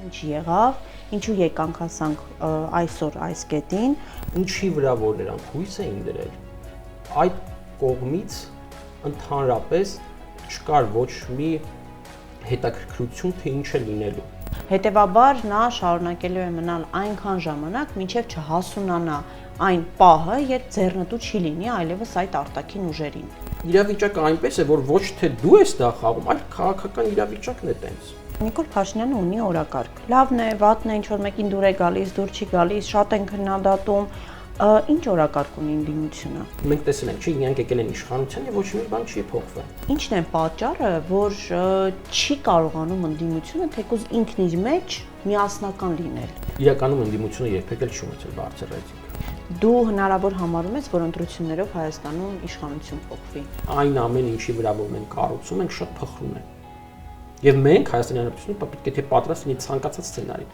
Ինչ եղավ, ինչու եկանք հասանք այսօր այս կետին, ինչի վրա որ նրանք հույս էին դրել, այդ կողմից ընդհանրապես չկար ոչ մի հետաքրքրություն, թե ինչ է լինելու։ Հետևաբար նա շարունակելու է մնալ այնքան ժամանակ, մինչև չհասունանա այն պահը, երբ ձեռնտու չի լինի այլևս այդ արտաքին ուժերին։ Իրավիճակը այնպես է, որ ոչ թե դու ես դա խաղում, այլ քաղաքական իրավիճակն է տենց։ Նիկոլ Փաշինյանը ունի օրակարգ։ Լավն է, վատն է, ինչ որ մեկին դուր է գալիս, դուր չի գալիս, շատ են քննադատում, ինչ օրակարգ ունի ընդդիմությունը։ Մենք տեսել ենք, չի իրանք եկել են իշխանության եւ ոչ մի բան չի փոխվել։ Ինչն է պատճառը, որ չի կարողանում ընդդիմությունը թեկուզ ինքն իր մեջ միասնական լինել։ Իրականում ընդդիմությունը երբեք էլ չի ունեցել բարձր ռեյտինգ։ Դու հնարավոր համարում ես, որ ընտրություններով Հայաստանում իշխանություն փոխվի։ Այն ամեն ինչի վրա որ մենք կառուցում ենք, շատ փխրուն է։ Եվ մենք Հայաստանի Հանրապետությունը պետք է պատրաստ լինի ցանկացած սցենարի։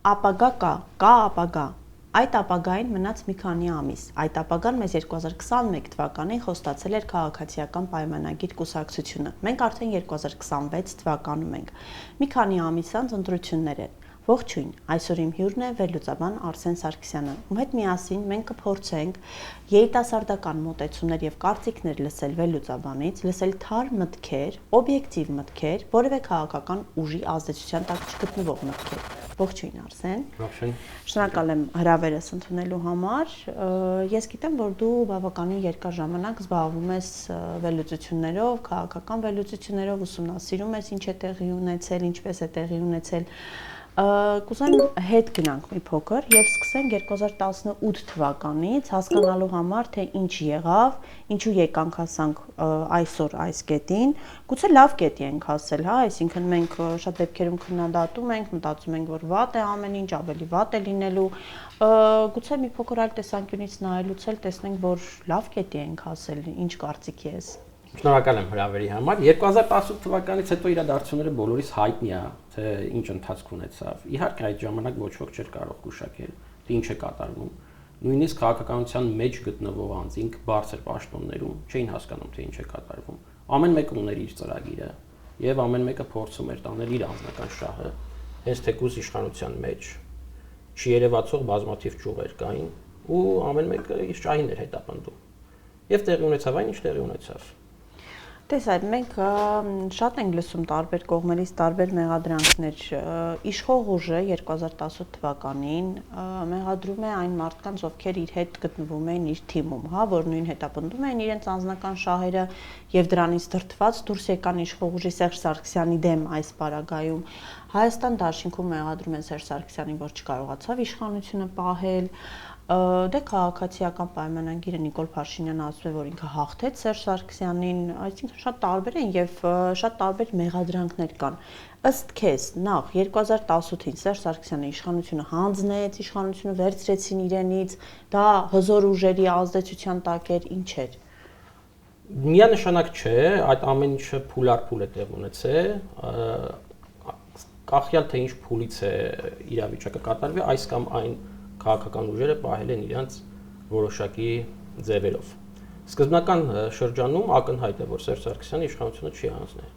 Ապագա կա ապագա։ Այդ ապագային մնաց մի քանի ամիս։ Այդ ապագան մեզ 2021 թվականին խոստացել էր քաղաքացիական պայմանագիր կուսակցությունը։ Մենք արդեն 2026 թվականում ենք։ Մի քանի ամիս անց ընտրություններ են։ Ողջույն, այսօր իմ հյուրն է վերլուծաբան Արսեն Սարգսյանը, ում հետ միասին մենք կփորձենք երիտասարդական մոտեցումներ եւ կարծիքներ լսել վերլուծաբանից, լսել թար մտքեր, օբյեկտիվ մտքեր, որևէ քաղաքական ուժի ազդեցության տակ չգտնվող մտքեր։ Ողջույն Արսեն։ Ողջույն։ Շնորհակալ եմ հրավերս ընդունելու համար։ Ես գիտեմ, որ դու բավականին երկար ժամանակ զբաղվում ես վերլուծություններով, քաղաքական վերլուծություններով, ուսումնասիրում ես ինչ է տեղի ունեցել, ինչպես է տեղի ունեցել։ Կուզեմ հետ գնանք մի փոքր եւ սկսենք 2018 թվականից հասկանալու համար, թե ինչ եղավ, ինչու եկանք հասանք այսօր այս կետին։ Գուցե լավ կետի ենք հասել, հա, այսինքն մենք շատ դեպքերում քննադատում ենք, մտածում ենք, որ վատ է ամեն ինչ, ավելի վատ է լինելու։ Գուցե մի փոքր այլ տեսանկյունից նայելուց էլ տեսնենք, որ լավ կետի ենք հասել, ինչ կարծիք ես։ Շնորհակալ եմ հրավերի համար։ 2018 թվականից հետո իրադարձությունները բոլորիս հայտնի է, թե ինչ ընթացք ունեցավ։ Իհարկե այդ ժամանակ ոչ ոք չէր կարող գուշակել, թե ինչ է կատարվում։ Նույնիսկ քաղաքականության մեջ գտնվող անձինք բարձր պաշտոններում չէին հասկանում, թե ինչ է կատարվում։ Ամեն մեկը ուներ իր ծրագիրը եւ ամեն մեկը փորձում էր տանել իր անձնական շահը, հենց թեկուզ իշխանության մեջ չերևացող բազմաթիվ ճյուղեր կային ու ամեն մեկը իր շահին էր հետապնդում։ Եվ տեղի ունեցավ այն, ինչ տեղի ունեցավ։ Տես այդ մենք շատ ենք լսում տարբեր կողմերից տարբեր մեղադրանքներ։ Իշխող ուժը 2018 թվականին մեղադրում է այն մարդկանց, ովքեր իր հետ գտնվում էին իր թիմում, հա, որ նույն հետապնդում էին իրենց անձնական շահերը եւ դրանից դրդված դուրս եկան իշխող ուժի Սերժ Սարգսյանի դեմ այս պարագայում։ Հայաստան դաշինքում մեղադրում են Սերժ Սարգսյանին, որ չկարողացավ իշխանությունը պահել։ Դե քաղաքացիական պայմանագիրը Նիկոլ Փաշինյանը ասում է, որ ինքը հաղթեց Սերժ Սարգսյանին, այսինքն շատ տարբեր են եւ շատ տարբեր մեղադրանքներ կան։ Ըստ քեզ, նախ 2018-ին Սերժ Սարգսյանը իշխանությունը հանձնեց, իշխանությունը վերցրեցին իրենից, դա հզոր ուժերի ազդեցության տակ էր, ինչ էր։ Միանշանակ չէ, այդ ամեն ինչը փուլարփուլ է տեղ ունեցել, կախյալ թե ինչ փուլից է իրավիճակը կատարվի, այս կամ այն քաղաքական ուժերը պահել են իրենց որոշակի ձևերով։ Սկզբնական շրջանում ակնհայտ է, որ Սերժ Սարգսյանը իշխանությունը չի հանձնել։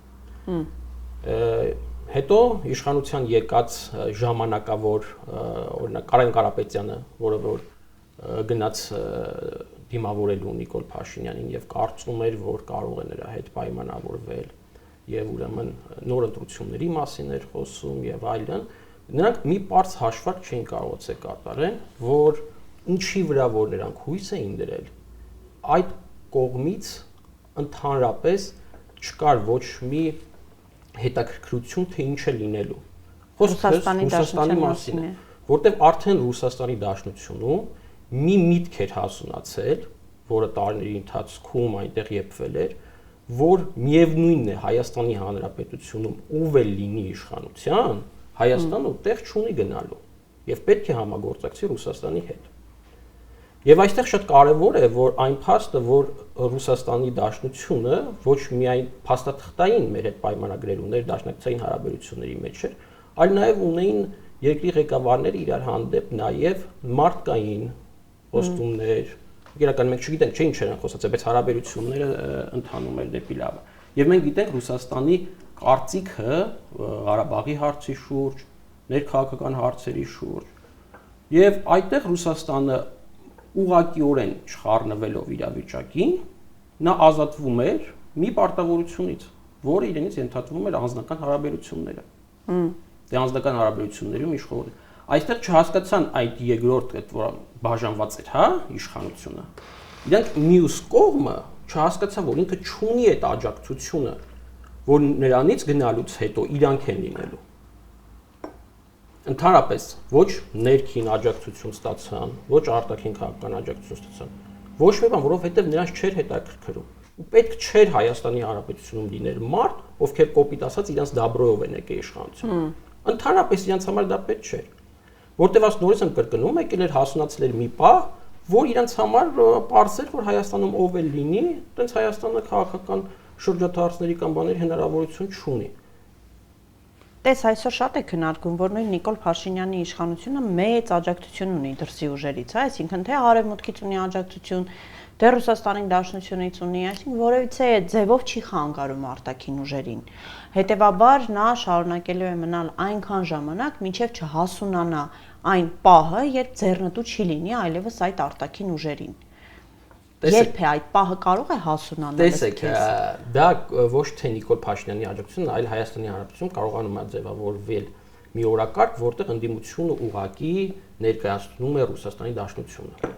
Հետո իշխանության եկած ժամանակավոր օրինակ Կարեն Կարապետյանը, որը որ գնաց դիմավորելու Նիկոլ Փաշինյանին եւ կարծում էր, որ կարող է նրա հետ պայմանավորվել եւ ուրեմն նոր ընտրությունների մասին էր խոսում եւ այլն, նրանք մի պարզ հաշվարկ չէին կարողացել կատարել, որ ինչի վրա որ նրանք հույս էին դրել, այդ կողմից ընդհանրապես չկար ոչ մի հետաքրքրություն, թե ինչ է լինելու։ Ռուսաստանի մասին է, որտեղ արդեն Ռուսաստանի Դաշնությունում մի միտք էր հասունացել, որը տարիների ընթացքում այնտեղ եփվել էր, որ միևնույնն է Հայաստանի Հանրապետությունում ով էլ լինի իշխանության, Հայաստանը ուտեղ չունի գնալու եւ պետք է համագործակցի Ռուսաստանի հետ։ Եվ այստեղ շատ կարեւոր է, որ այն փաստը, որ Ռուսաստանի Դաշնությունը ոչ միայն փաստաթղթային մեր հետ պայմանագրեր ուներ դաշնակցային հարաբերությունների մեջ էր, այլ նաեւ ունեին երկրի ղեկավարները իրար հանդեպ նաեւ մարդկային խոստումներ, իրականում մենք չգիտենք, ինչ են խոսացել, բայց հարաբերությունները ընթանում են դեպի լավը։ Եվ մենք գիտենք Ռուսաստանի կարծիքը Ղարաբաղի հարցի շուրջ, ներքաղաքական հարցերի շուրջ։ Եվ այդտեղ Ռուսաստանը ուղղակիորեն չխառնվելով իրավիճակին, նա ազատվում էր մի պարտավորությունից, որը իրենից ենթադրվում էր անձնական հարաբերությունները։ Դե անձնական հարաբերություններում իշխող։ Այստեղ չհասկացան այդ երկրորդ, որ բաժանված էր, հա, իշխանությունը։ Իրանք մյուս կողմը չհասկացան, որ ինքը չունի այդ աջակցությունը, որ նրանից գնալուց հետո իրանք են լինելու։ Ընդհանրապես ոչ ներքին աջակցություն ստացան, ոչ արտաքին քաղաքական աջակցություն ստացան։ Ոչ մի բան, որովհետև նրանց չէր հետաքրքրում։ Ու պետք չէր Հայաստանի Հանրապետությունում լիներ մարդ, ովքեր կոպիտ ասած իրանց դաբրոյով են եկել իշխանություն։ Ընդհանրապես իրանց համար դա պետք չէր։ Որտեւ ասած նորից եմ կրկնում, եկել էր հասունացել էր մի պահ, որ իրանց համար պարզ էր, որ Հայաստանում ով էլ լինի, այտենց Հայաստանը քաղաքական շրջադարձների կամ բաների հնարավորություն չունի։ Տես այսօր շատ է քննարկում, որ նույն Նիկոլ Փաշինյանի իշխանությունը մեծ աջակցություն ունի դրսի ուժերից, այսինքն թե Արևմուտքից ունի աջակցություն, թե Ռուսաստանի Դաշնությունից ունի, այսինքն որևիցե ձևով չի խանգարում արտաքին ուժերին։ Հետևաբար նա շարունակելու է մնալ այնքան ժամանակ, մինչև չհասունանա այն պահը, երբ ձեռնտու չի լինի այլևս այդ արտաքին ուժերին։ Երբ է այդ պահը կարող է հասունանալ։ Տեսեք, դա ոչ թե Նիկոլ Փաշինյանի աջակցությունն, այլ Հայաստանի Հանրապետություն կարողանում է ձևավորվել մի օրակարգ, որտեղ ընդդիմությունը ուղղակի ներկայացնում է Ռուսաստանի Դաշնությունը։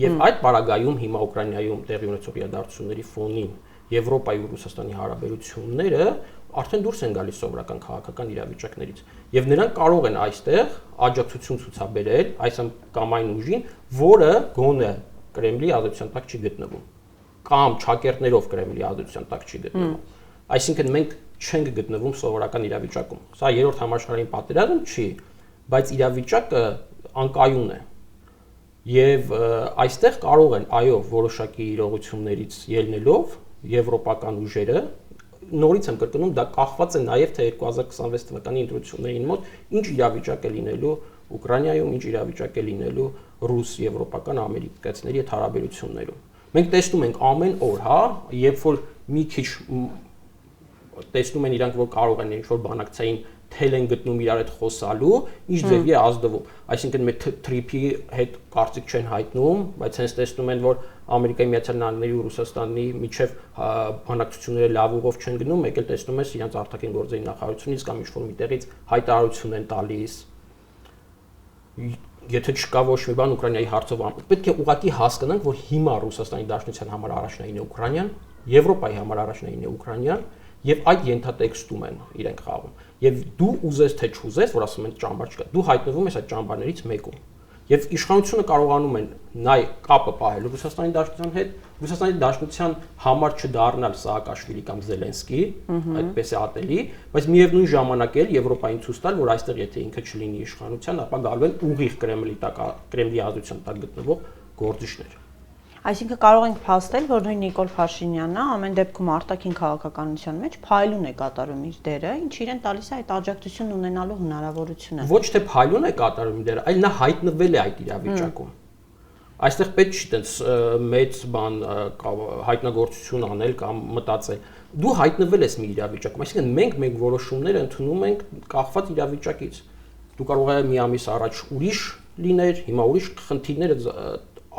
Եվ այդ պարագայում հիմա Ուկրաինայում տեղի ունեցող իրադարձությունների ֆոնին Եվրոպայի ու Ռուսաստանի հարաբերությունները արդեն դուրս են գալիս սովորական քաղաքական իրավիճակներից։ Եվ նրանք կարող են այստեղ աջակցություն ցուցաբերել այս կամ այն ուժին, որը գոնե Կրեմլի ազդեցության տակ չի գտնվում կամ ճակերտներով Կրեմլի ազդեցության տակ չի գտնվում։ Այսինքն մենք չենք գտնվում սովորական իրավիճակում։ Սա երրորդ համաշխարհային պատերազմ չի, բայց իրավիճակը անկայուն է։ Եվ այստեղ կարող են, այո, որոշակի իրողություններից ելնելով եվրոպական ուժերը, նորից եմ կրկնում, դա կախված է նաև թե 2026 թվականի ընտրություններին մոտ ինչ իրավիճակ է լինելու Ուկրաինայում, ինչ իրավիճակ է լինելու ռուս-եվրոպական ամերիկացիների հետ հարաբերություններում։ Մենք տեսնում ենք ամեն օր, հա, երբ որ մի քիչ տեսնում են իրանք, որ կարող են ինչ-որ բանակցային թել են գտնում իրար հետ խոսալու, ինչ ձևի է ազդվում։ Այսինքն մեր թրիփի հետ կարծիք չեն հայտնում, բայց հենց տեսնում են, որ Ամերիկայի Միացյալ Նահանգների ու Ռուսաստանի միջև բանակցությունները լավ ուղով չեն գնում, եկել տեսնում ես իրանք արտաքին գործերի նախարարությունից կամ ինչ-որ միտեղից հայտարարություն են տալիս։ Եթե չկա ոչ մի բան Ուկրաինայի հարցով, պետք է ուղղակի հասկանանք, որ հիմա Ռուսաստանի Դաշնության համար առաջնային է Ուկրաինան, Եվրոպայի համար առաջնային է Ուկրաինան, եւ այդ ենթատեքստում են իրենք խաղում։ Եվ դու ուզես թե չուզես, որ ասում են ճամբար չկա, դու հայտնվում ես այդ ճամբարներից մեկում։ Եվ իշխանությունը կարողանում են նայ կապը պահել Ռուսաստանի Դաշնության հետ, Ռուսաստանի Դաշնության համար չդառնալ Սաակաշվիլի կամ Զելենսկի, այդպես է ատելի, բայց միևնույն ժամանակ էլ Եվրոպային ցույց տալ, որ այստեղ եթե ինքը չլինի իշխանության, ապա գալու են ուղիղ Կրեմլի ազդեցության տակ գտնվող գործիչներ։ Այսինքն կարող ենք փաստել, որ նույն Նիկոլ Փաշինյանը ամեն դեպքում արտաքին քաղաքականության մեջ փայլուն է կատարում իր դերը, ինչ իրեն տալիս է այդ աջակցությունն ունենալու հնարավորությունը։ Ոչ թե փայլուն է կատարում իր դերը, այլ նա հայտնվել է այդ իրավիճակում։ Այստեղ պետք չի տենց մեծ բան հայտնագործություն անել կամ մտածել։ Դու հայտնվել ես մի իրավիճակում, այսինքն մենք մեր որոշումները ընդունում ենք կախված իրավիճակից։ Դու կարող ես մի ամիս առաջ ուրիշ լիներ, հիմա ուրիշ խնդիրները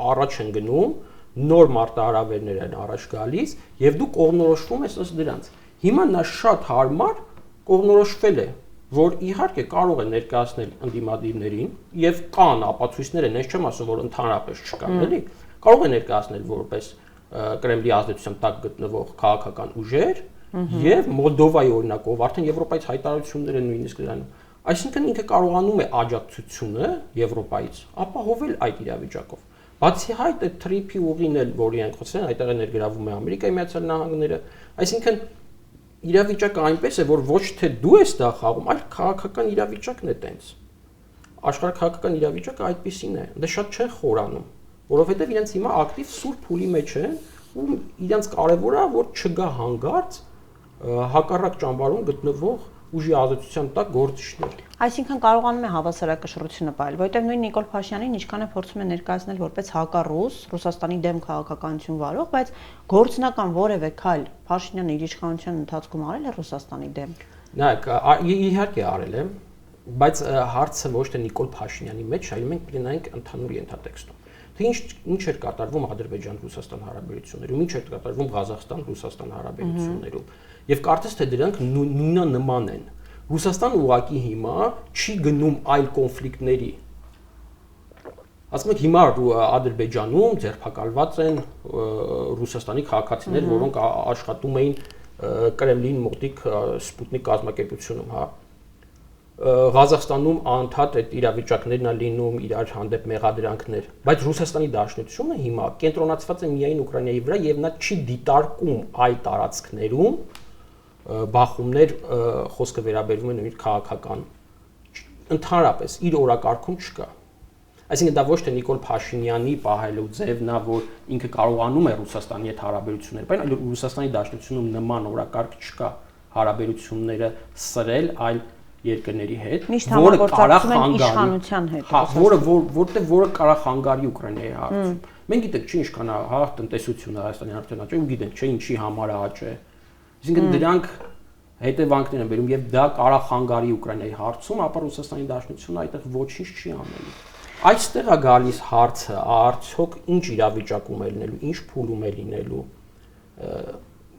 առաջ են գնում, նոր մարտահրավերներ են առաջ գալիս եւ դու կողմնորոշվում ես ըստ դրանց։ Հիմա նա շատ հարմար կողմնորոշվել է, որ իհարկե կարող է ներկայացնել ընդդիմադիրներին եւ կան ապացույցներ են, ես չեմ ասում, որ ընդհանրապես չկան, էլի։ Կարող է ներկայացնել որպես Կրեմլի ազդեցության տակ գտնվող քաղաքական ուժեր եւ Մոլդովայի օրինակով արդեն Եվրոպայից հայտարարություններ են նույնիսկ դրանում։ Այսինքն ինքը կարողանում է աջակցությունը Եվրոպայից ապահովել այդ իրավիճակով։ Բացի այդ թրիփի ուղին էլ, որի ենք խոսել, այդտեղ է ներգրավում է Ամերիկայի Միացյալ Նահանգները, այսինքն իրավիճակը այնպես է, որ ոչ թե դու ես դա խաղում, այլ քաղաքական իրավիճակն է տենց։ Աշխարհաքաղաքական իրավիճակը այդպեսին է, դե շատ չեն խորանում, որովհետև իրենց հիմա ակտիվ սուրբ փուլի մեջ են, ու իրենց կարևոր է, որ չգա հանգարց հակառակ ճամբարում գտնվող ուժի ազդեցության տակ գործիչներ։ Այսինքն կարողանում է հավասարակշռությունը պահել, որովհետև նույն Նիկոլ Փաշինյանին ինչքան է փորձում է ներկայացնել որպես հակառուս, Ռուսաստանի դեմ քաղաքականություն վարող, բայց գործնական որևէ քայլ Փաշինյանը իր իշխանության ընթացքում արել է Ռուսաստանի դեմ։ Նայեք, իհարկե արել է, բայց հարցը ոչ թե Նիկոլ Փաշինյանի մեջ, այլ մենք կլինենք ընդհանուր ենթատեքստում։ Թե ինչ էր կատարվում Ադրբեջան-Ռուսաստան հարաբերություններում, ինչ էր կատարվում Ղազախստան-Ռուսաստան հարաբերություններում, եւ կարծես թե դրանք նույնանման են։ Ռուսաստանը ուղղակի հիմա չի գնում այլ կոնֆլիկտների։ Ասում եք հիմա Ադրբեջանում ձերբակալված են Ռուսաստանի քաղաքացիներ, որոնք աշխատում էին Կրեմլին մոտիկ Սպուտնիկ կազմակերպությունում, հա։ Ղազախստանում անդադ այդ իրավիճակներն է լինում, իրար հանդեպ մեղադրանքներ, բայց Ռուսաստանի Դաշնությունը հիմա կենտրոնացված է միայն Ուկրաինայի վրա եւ նա չի դիտարկում այլ տարածքներում բախումներ, խոսքը վերաբերվում է նույն քաղաքական ընդհանրապես իր օրակարգում չկա։ Այսինքն դա ոչ թե Նիկոլ Փաշինյանի պահելու ձևն է, որ ինքը կարողանում է Ռուսաստանի հետ հարաբերություններ, բայց այլ Ռուսաստանի Դաշնությունում նման օրակարգ չկա հարաբերությունները սրել այլ երկրների հետ, որը կարող իշխանության հետ, որը կարող խանգարի Ուկրաինայի հարցում։ Մենք գիտենք չի ինչքան է, հա, տնտեսությունը Հայաստանի արդեն աճը, ու գիտենք չէ ինչի համար է աճը։ Այսինքն դրանք հետևանքներ են բերում եւ դա կարող խանգարի Ուկրաինայի հարցում, ապա Ռուսաստանի Դաշնությունը այդտեղ ոչինչ չի անելու։ Այստեղ է գալիս հարցը, արդյոք ինչ իրավիճակում է լինելու, ինչ փուլում է լինելու։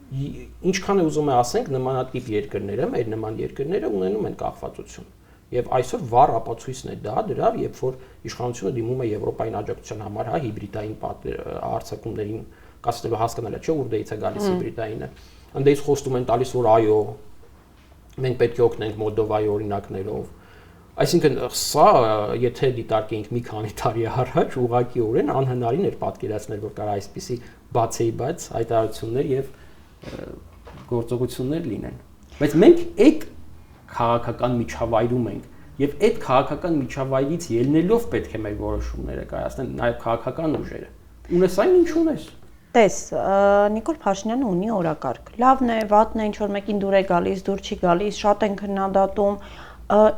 Ինչքան է ուզում է ասենք նմանատիպ երկրները, մեր նման երկրները ունենում են կախվածություն։ Եվ այսօր վառ ապացույցն է դա դրա, երբ որ իշխանությունը դիմում է Եվրոպային աջակցության համար, հա, հիբրիդային արձակումներին կասելու հասկանալի չէ, ուրդեից է գալիս հիբրիդայինը։ Անդեից խոստում են տալիս, որ այո, մենք պետք է օգնենք Մոլդովայի օրինակներով։ Այսինքն սա, եթե դիտարկենք մի քանի տարի առաջ, ուղղակիորեն անհնարին էր պատկերացնել, որ կարող այսպիսի բացեիբաց հայտարարություններ եւ գործողություններ լինեն։ Բայց մենք այդ քաղաքական միջավայրում ենք եւ այդ քաղաքական միջավայրից ելնելով պետք է մեր որոշումները կայացնեն նաեւ քաղաքական ուժերը։ Ունես այն ինչ ունես։ Տես, Նիկոլ Փաշինյանը ունի օրակարգ։ Լավն է, վատն է, ինչ որ մեկին դուր է գալիս, դուր չի գալիս, շատ են քննադատում։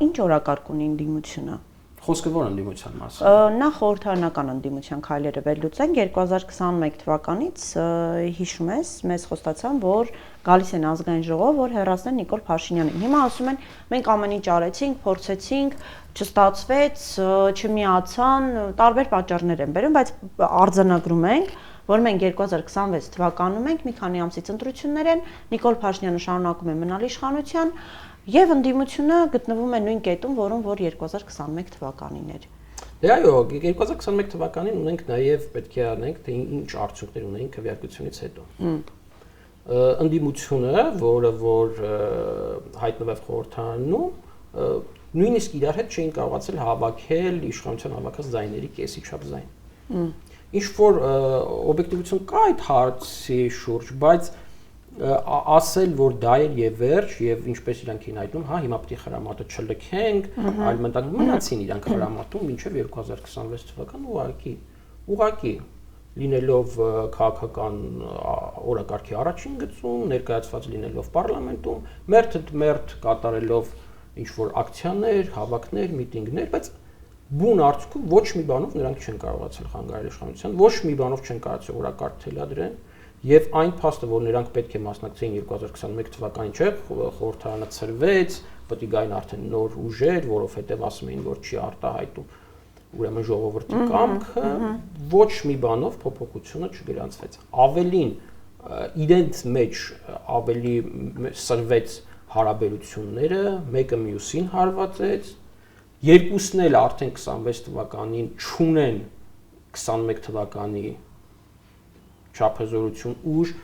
Ինչ օրակարգ ունի ընդդիմությունը։ Խոսքը ո՞ր ընդդիմության մասին։ Նախ խորհրդարանական ընդդիմության քայլերը վերլուծենք 2021 թվականից հիշում ես, մեզ խոստացան, որ գալիս են ազգային ժողով, որ հեռացնեն Նիկոլ Փաշինյանին։ Հիմա ասում են, մենք ամեն ինչ արեցինք, փորձեցինք, չստացվեց, չմիացան, տարբեր պատճառներ են բերում, բայց արձանագրում ենք, որ մենք 2026 թվականում ենք, մի քանի ամսից ընտրություններ են, Նիկոլ Փաշինյանը շարունակում է մնալ իշխանության եւ ընդդիմությունը գտնվում է նույն կետում, որում որ 2021 թվականին էր։ Դե այո, 2021 թվականին ունենք նաեւ պետք է անենք, թե ինչ արդյունքներ ունենք քվեարկությունից հետո։ Ընդդիմությունը, որը որ հայտնվեց խորհրդարանում, նույնիսկ իրար հետ չէին կարողացել հավաքել իշխանության հավաքած ձայների կեսի չափ ձայն։ Ինչ որ օբյեկտիվություն կա այդ հարցի շուրջ, բայց ասել, որ դա էր եւ վերջ եւ ինչպես իրանք էին հայտնում, հա, հիմա պետք է խրամատը չլքենք, այլ մնացին իրանք խրամատում մինչեւ 2026 թվական ուղղակի լինելով քաղաքական օրակարգի առաջին գծում, ներկայացված լինելով պարլամենտում, մերթ կատարելով ինչ որ ակցիաներ, հավաքներ, միտինգներ, բայց բուն արդյունքում ոչ մի բանով նրանք չեն կարողացել խանգարել իշխանության, ոչ մի բանով չեն կարողացել օրակարգ թելադրել եւ այն փաստը, որ նրանք պետք է մասնակցեին 2021 թվականին, չէ, խորհրդարանը ծրվեց, պետք է գային արդեն նոր ուժեր, որովհետեւ ասում էին, որ չի արտահայտում ուրեմն ժողովրդի կամքը, ոչ մի բանով փոփոխությունը չգրանցվեց։ Ավելին իրենց մեջ ավելի սրվեց հարաբերությունները, մեկը մյուսին հարվածեց, երկուսն էլ արդեն 26 թվականին չունեն 21 թվականի չափազորություն ուժ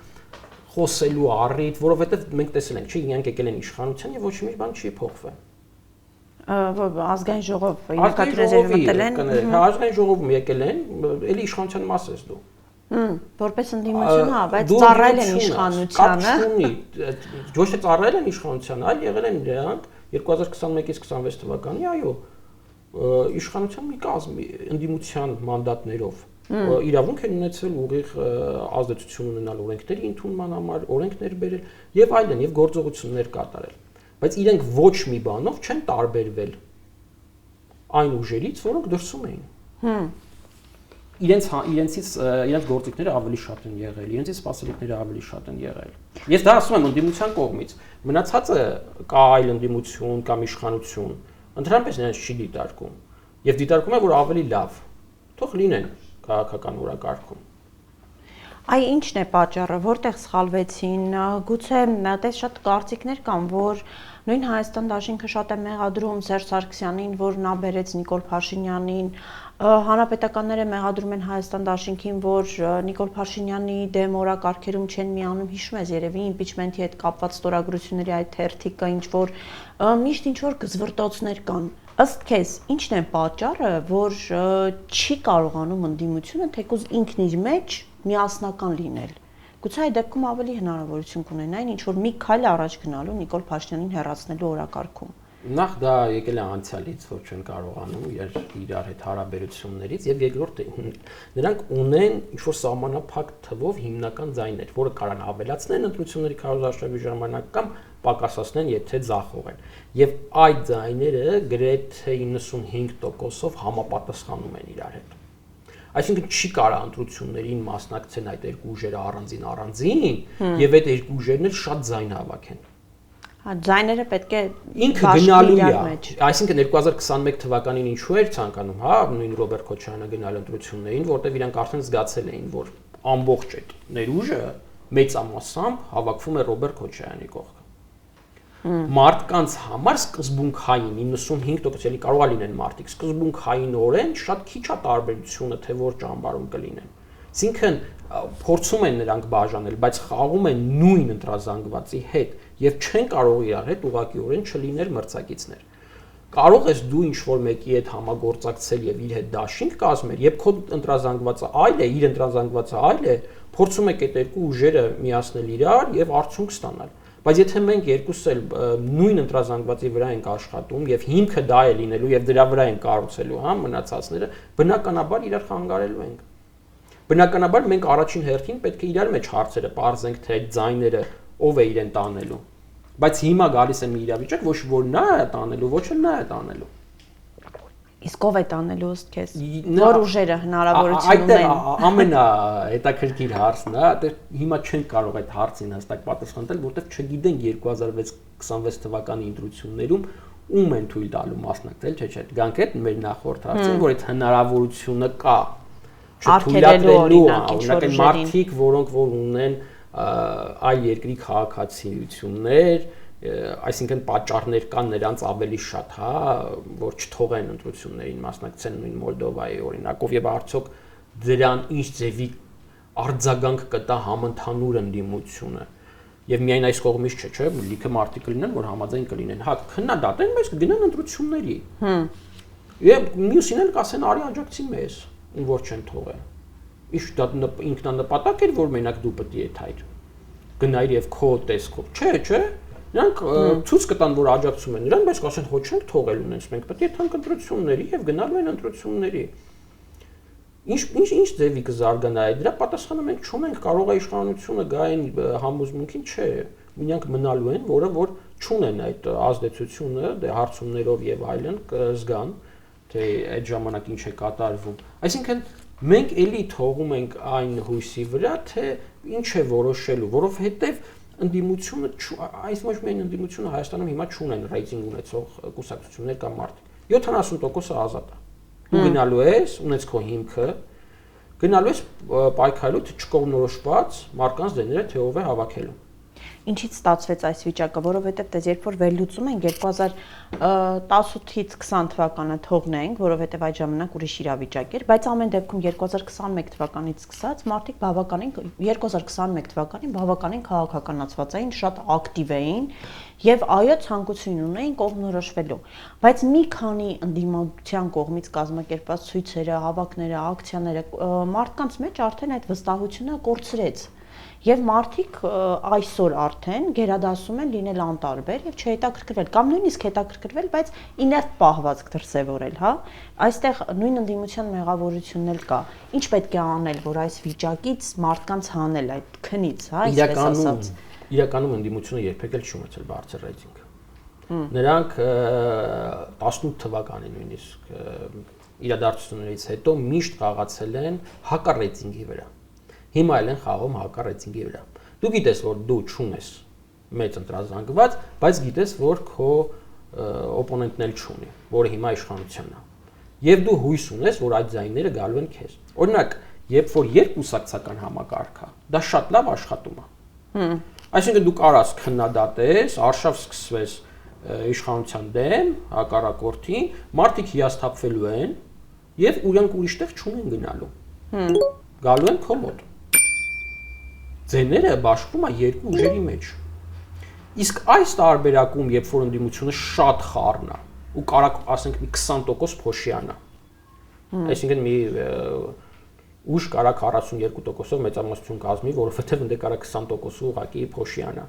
խոսելու առիթ, որովհետև մենք տեսել ենք, չի իրանք եկել են իշխանության եւ ոչ մի բան չի փոխվել։ Ազգային ժողով ինքնաթիռ մտել են։ Ազգային ժողովում եկել են, էլի իշխանության մաս ես դու։ Որպես ընդդիմություն, հա, բայց ծառայել են իշխանությանը։ Ոչ թե ծառայել են իշխանությանը, այլ եղել են նրանք 2021-ից 26 թվականի, այո, իշխանության մի կազմ ընդդիմության մանդատներով իրավունք են ունեցել ուղիղ ազդեցություն ունենալ օրենքների ընդունման համար, օրենքներ բերել եւ այլն եւ գործողություններ կատարել։ բայց իրենք ոչ մի բանով չեն տարբերվել այն ուժերից, որոնք դրսում էին։ Իրենց գործիքները ավելի շատ են եղել, իրենց սպասելիքները ավելի շատ են եղել։ Ես դա ասում եմ ընդդիմության կողմից։ Մնացածը կա այլ ընդդիմություն կամ իշխանություն, ընդհանրապես նրանց չի դիտարկում։ Եվ դիտարկում է, որ ավելի լավ թող լինեն քաղաքական օրակարգում։ Այ ինչն է պատճառը, որտեղ սխալվեցին, գուցե այդպես շատ կարծիքներ կան, որ նույն Հայաստան դաշինքը շատ է մեղադրում Սերժ Սարգսյանին, որ նա բերեց Նիկոլ Փաշինյանին, հանրապետականները մեղադրում են Հայաստան դաշինքին, որ Նիկոլ Փաշինյանի դեմ օրակարգերում չեն միանում, հիշում ես երևի իմպիչմենթի հետ կապված ստորագրությունների այդ թերթիկը, ինչ որ միշտ ինչ որ գզվռտոցներ կան։ Ըստ քեզ, ինչն է պատճառը, որ չի կարողանում ընդդիմությունը թեկուզ ինքն իր մեջ միասնական լինել։ Գուցե այդ դեպքում ավելի հնարավորություն կունենային ինչ որ մի քայլ առաջ գնալու Նիկոլ Փաշինյանին հեռացնելու օրակարգում։ Նախ դա եկել է անցյալից, որ չեն կարողանում իրար հետ հարաբերություններից, եւ երկրորդը նրանք ունեն ինչ-որ սահմանափակ թվով հիմնական ձայներ, որը կարան ավելացնեն ընտրությունների քարոզարշավի ժամանակ կամ պակասացնեն, եթե ձախողեն։ Եւ այդ ձայները գրեթե 95%-ով համապատասխանում են իրար հետ։ Այսինքն չի կարա ընտրություններին մասնակցեն այդ երկու ուժերը առանձին եւ այդ երկու ուժերն էլ շատ ձայն հավաքեն։ Ձայները պետք է ինքը գնալու է, այսինքն 2021 թվականին ինչու էր ցանկանում, հա, նույն Ռոբերտ Քոչարյանը գնալ ընտրություններին, որտեղ իրանք արդեն զգացել էին, որ ամբողջ այդ ներուժը մեծամասամբ հավաքվում է Ռոբերտ Քոչարյանի կողքը։ Մարդկանց համար սկզբունքային 95% էլի կարող է լինեն մարդիկ, սկզբունքայինորեն շատ քիչ է տարբերությունը, թե որ ճամբարում կլինեն։ Այսինքն փորձում են նրանք բաժանել, բայց խաղում են նույն ընտրազանգվածի հետ եւ չեն կարող իրար հետ ուղղակիորեն չլինել մրցակիցներ։ Կարող ես դու ինչ-որ մեկի հետ համագործակցել եւ իր հետ դաշինք կազմել, եւ քո ընտրազանգվածը այլ է, իր ընտրազանգվածը այլ է, փորձում եք այդ երկու ուժերը միացնել իրար եւ արդյունք ստանալ։ Բայց եթե մենք երկուսս էլ նույն ընտրազանգվածի վրա ենք աշխատում եւ հիմքը դա է լինելու եւ դրա վրա են կառուցելու, հա, մնացածները, բնականաբար իրար խանգարելու ենք։ Բնականաբար մենք առաջին հերթին պետք է իրար մեջ հարցերը բարձենք, թե այդ ձայները ով է իրեն տանելու։ Բայց հիմա գալիս է մի իրավիճակ, ոչ որ նա է տանելու, ոչ էլ նա է տանելու։ Իսկ ով է տանելու ըստ քեզ։ Որ ուժերը հնարավորություն ունեն։ Այդ ամենահետաքրքիր հարցն է, դե հիմա չենք կարող այդ հարցին հստակ պատասխանել, որովհետև չգիտենք 2026 թվականի ընտրություններում ում են թույլ տալու մասնակցել, չէ, գանք այդ մեր նախորդ հարցին, որ այդ հնարավորությունը կա չթույլատրելու, օրինակ այն մարդիկ, որոնք որ ունեն այլ երկրի քաղաքացիություններ, այսինքն պատճառներ կան նրանց ավելի շատ, հա, որ չթողեն ընտրություններին մասնակցեն նույն Մոլդովայի օրինակով եւ արդյոք դրան ինչ ձևի արձագանք կտա համընդհանուր ընդդիմությունը եւ միայն այս կողմից չէ, լիքը մարդիկ կլինեն, որ համաձայն կլինեն, հա, քննադատեն, բայց կգնան ընտրությունների։ Եվ մյուսին էլ կասեն արի աջակցի մեզ, ում որ չեն թողել։ Ինչ դա ինքնանպատակ էր, որ մենակ դու պետք է թայր գնայր եւ քո տեսքով։ Չէ, նրանք ցույց կտան, որ աջակցում են նրան, բայց կասեն, ոչ չենք թողել ունենք, մենք պետք է թանկ ընտրությունների եւ գնալու են ընտրությունների։ Ինչ ձևի կզարգանա այդ դրա պատասխանը մենք չունենք, կարող է իշխանությունը գա այն համոզմունքին, չէ, մենակ մնալու են, որը որ չունեն այդ ազդեցությունը, դե հարցումներով եւ այլն կզգան, թե այդ ժամանակ ինչ է կատարվում։ Այսինքն մենք էլի թողում ենք այն հույսի վրա, թե ինչ է որոշելու, որովհետեւ ընդդիմությունը այս ոչ միայն ընդդիմությունը Հայաստանում հիմա չունեն ռեյտինգ ունեցող կուսակցություններ կամ մարդիկ 70%-ը ազատ է։ Դու գնալու ես, ունես քո հիմքը, գնալու ես պայքարելու չկողմնորոշված մարդկանց դերերը թե ով է հավաքելու։ Ինչից ստացվեց այս վիճակը, որովհետև դες երբ որ վերլուծում ենք 2018-ից 20 թվականը թողնենք, որովհետև այդ ժամանակ ուրիշ իրավիճակ էր, բայց ամեն դեպքում 2021 թվականից սկսած մարդիկ բավականին 2021 թվականին բավականին քաղաքականացված էին, շատ ակտիվ էին եւ այո ցանկություն ունեին կողմնորոշվելու, բայց մի քանի ընդդիմության կողմից կազմակերպված ցույցերը, հավաքները, ակցիաները մարդկանց մեջ արդեն այդ վստահությունը կորցրեց։ Եվ մարդիկ այսօր արդեն գերադասում են լինել անտարբեր եւ չհետաքրքրվել կամ նույնիսկ հետաքրքրվել, բայց իներտ պահվածք դրսեւորել, հա։ Այստեղ նույն ընդդիմության մեղավորությունն էլ կա։ Ինչ պետք է անել, որ այս վիճակից մարդկանց հանել այդ քնից, հա, այսպես ասած։ Իրականում ընդդիմությունը երբեք էլ չի ունեցել բարձր ռեյտինգ։ Նրանք 18 թվականին նույնիսկ իրադարձություններից հետո միշտ խաղացել են հակառեյտինգի վրա։ Հիմա էլ են խաղում հակառեյտինգի վրա։ Դու գիտես, որ դու չունես մեծ ընտրազանգված, բայց գիտես, որ քո օպոնենտն էլ չունի, որը հիմա իշխանությունն է։ Եվ դու հույս ունես, որ այդ ձայները գալու են քեզ։ Օրինակ, երբ որ երկկուսակցական համակարգ է, դա շատ լավ աշխատում է։ Այսինքն դու կարաս քննադատես, արշավ սկսվես իշխանության դեմ, հակառակորդին, մարդիկ հիասթափվելու են եւ ուրանք ուրիշտեղ չունեն գնալու։ Գալու են քո մոտ։ Ձեները բաշխվում է երկու ուժերի մեջ։ Իսկ այս տարբերակում, երբ որ ընդդիմությունը շատ խառն է ու կարող ասենք մի 20% փոշիանա, այսինքն մի ուժ կարող 42%-ով մեծամասնություն կազմի, որովհետև ընդ կարող 20%-ը ուղղակի փոշիանա։